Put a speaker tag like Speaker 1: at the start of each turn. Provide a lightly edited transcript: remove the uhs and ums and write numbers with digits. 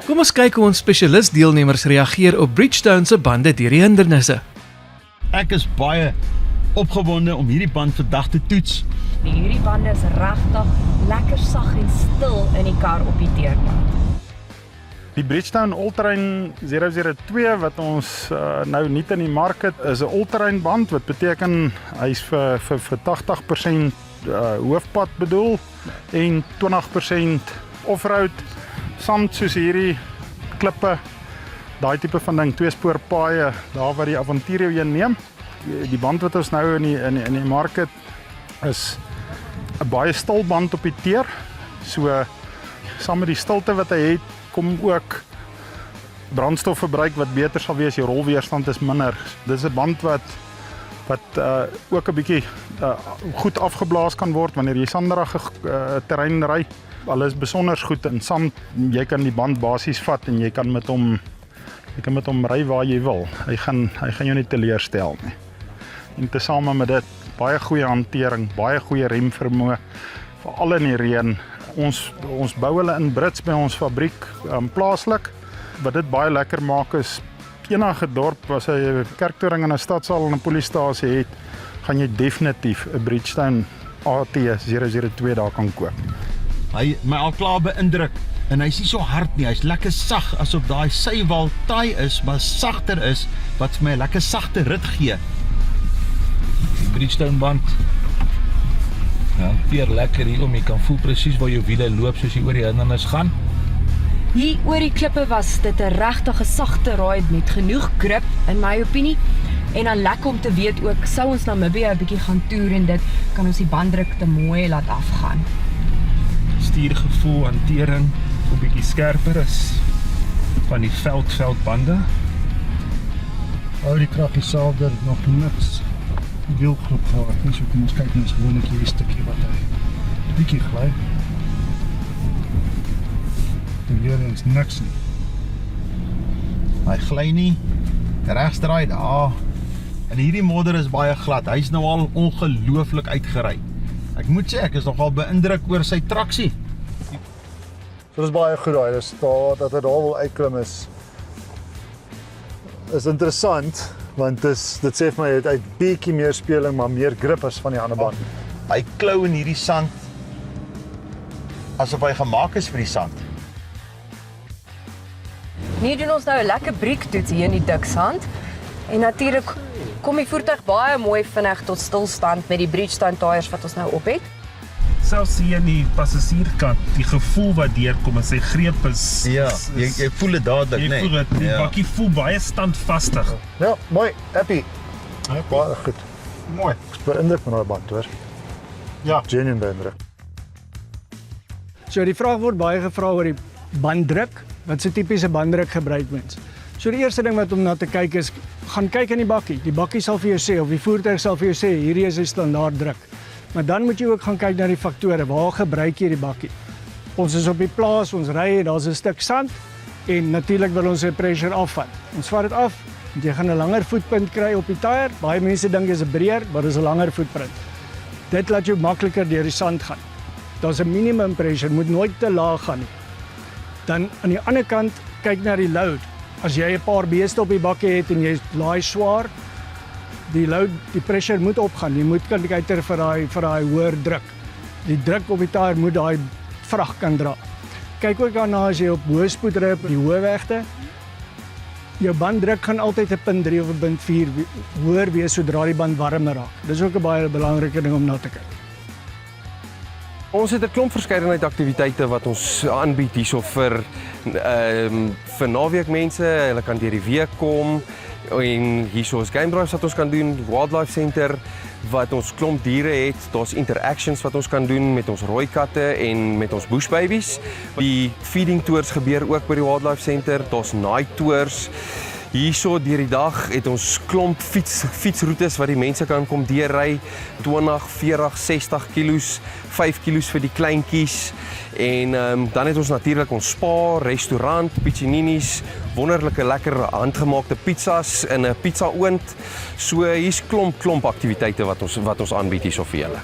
Speaker 1: Kom ons kyk hoe ons spesialist-deelnemers reageer op Bridgestone se bande deur die hindernisse.
Speaker 2: Ek is baie opgewonde om hierdie band vandag te toets.
Speaker 3: Hierdie bande is regtig lekker sag en stil in die kar op die teerpad.
Speaker 4: Die Bridgestone All-Terrain 002 wat ons nou nie in die mark het, is 'n all-terrain band, wat beteken hy is vir 80% hoofpad bedoel en 20% offroad, samt soos hierdie klippe, daai tipe van ding, tweespoorpaaie, daar waar die avontuur jou neem. Die band wat ons nou in die mark het, is 'n baie stil band op die teer, so saam met die stilte wat hy het, kom ook brandstofverbruik wat beter sal wees, jou rolweerstand is minder. Dis 'n band wat ook 'n bietjie goed afgeblaas kan word wanneer jy sanderige terrein ry. Alles is besonder goed en saam jy kan die band basies vat en jy kan met hom ry waar jy wil. Hy gaan jou nie teleurstel nie. En tesame met dit baie goeie hantering, baie goeie remvermoë, veral in die reën. Ons bou hulle in Brits by ons fabriek plaaslik. Wat dit baie lekker maak is, enige dorp as hy 'n kerktoring en 'n stadsaal en 'n polisiestasie het, gaan jy definitief 'n Bridgestone AT 002 daar kan koop.
Speaker 2: Hy my al klaar beïndruk en hy's nie so hard nie, hy's lekker sag, asof daai sywal taai is, maar sagter is, wat vir my 'n lekker sagte rit gee.
Speaker 5: Die Bridgestone band hanteer lekker hier om, jy kan voel presies waar jou wiele loop soos jy oor die hindernis gaan.
Speaker 3: Hier oor die klippe was dit 'n regtig sagte ride met genoeg grip in my opinie. En dan lekker om te weet ook, sou ons Namibië 'n bietjie gaan toer en dit kan ons die banddruk te mooi laat afgaan.
Speaker 5: Stuurgevoel, hantering, so 'n bietjie skerper is van die veldbande.
Speaker 6: Hou die krag dieselfde, nog niks wielgroep gehad nie, so kom ons kyk net gewoon net hierdie stukkie wat hy bietjie gly. En weer eens niks nie.
Speaker 2: Hy gly nie, regsdraai daar. En hierdie modder is baie glad, hy's nou al ongelooflik uitgery. Ek moet sê, ek is nogal beïndruk oor sy traksie.
Speaker 6: So dis baie goed daai, dat hy daar wil uitklim is interessant, want dit sê vir my hy het bietjie meer speling, maar meer grip as van die ander band.
Speaker 2: Hy klou in hierdie sand, asof hy gemaak is vir die sand.
Speaker 3: Nu doen ons nou 'n lekker briektoets hier in die dik sand. En natuurlik kom die voertuig baie mooi vinnig tot stilstand met die Bridgestone tyres wat ons nou op het.
Speaker 5: Selfs hier in die passasierkant, die gevoel wat deurkom en sy greep is...
Speaker 2: Ja, jy voel dit dadelik,
Speaker 5: jy
Speaker 2: nee.
Speaker 5: voel dit, die bakkie voel baie standvastig.
Speaker 6: Ja, mooi, happy. Ja, baie goed.
Speaker 4: Mooi.
Speaker 6: Ek is beïndruk met daai band, hoor. Ja, genuine beïndruk.
Speaker 7: So die vraag word baie gevra oor die banddruk, wat se tipiese banddruk gebruik mens. So die eerste ding wat om na te kyk is, gaan kyk in die bakkie. Die bakkie sal vir jou sê, of die voertuig sal vir jou sê, hierdie is die standaard druk. Maar dan moet jy ook gaan kyk na die faktore, waar gebruik jy die bakkie? Ons is op die plaas, ons ry, daar's 'n stuk sand, en natuurlik wil ons sy pressure afvat. Ons vat dit af, jy gaan 'n langer voetpunt kry op die tyre. Baie mense dink is 'n breër, maar dis 'n langer voetpunt. Dit laat jou makliker deur die sand gaan. Daar's 'n minimum pressure, moet nooit te laag gaan nie. Dan aan die ander kant, kyk na die load. As jy 'n paar beeste op die bakkie het en jy laai swaar, die load, die pressure moet opgaan. Jy moet kan kyk vir daai hoër druk. Die druk op die tyre moet daai vrag kan dra. Kyk ook daarna as jy op hoë spoed ry op die hoë wegte. Jou banddruk gaan altyd 'n punt 3 of 'n punt 4 hoër wees sodra die band warmer raak. Dis ook 'n baie belangrike ding om na te kyk.
Speaker 8: Ons het 'n klomp verskeidenheid aktiwiteite wat ons aanbied hierso vir naweekmense. Hulle kan deur die week kom en hierso is game drives wat ons kan doen, wildlife center wat ons klomp diere het. Daar's interactions wat ons kan doen met ons rooi katte en met ons bush babies. Die feeding tours gebeur ook by die wildlife center. Daar's night tours. Hierso deur die dag het ons klomp fietsroetes wat die mense kan kom deurry, 20, 40, 60 kilos, 5 kilos vir die kleintjies. En dan het ons natuurlik ons spa, restaurant, pizzininis, wonderlike lekker handgemaakte pizzas in 'n pizza oond. So hier's klomp aktiwiteite wat ons aanbied hierso vir julle.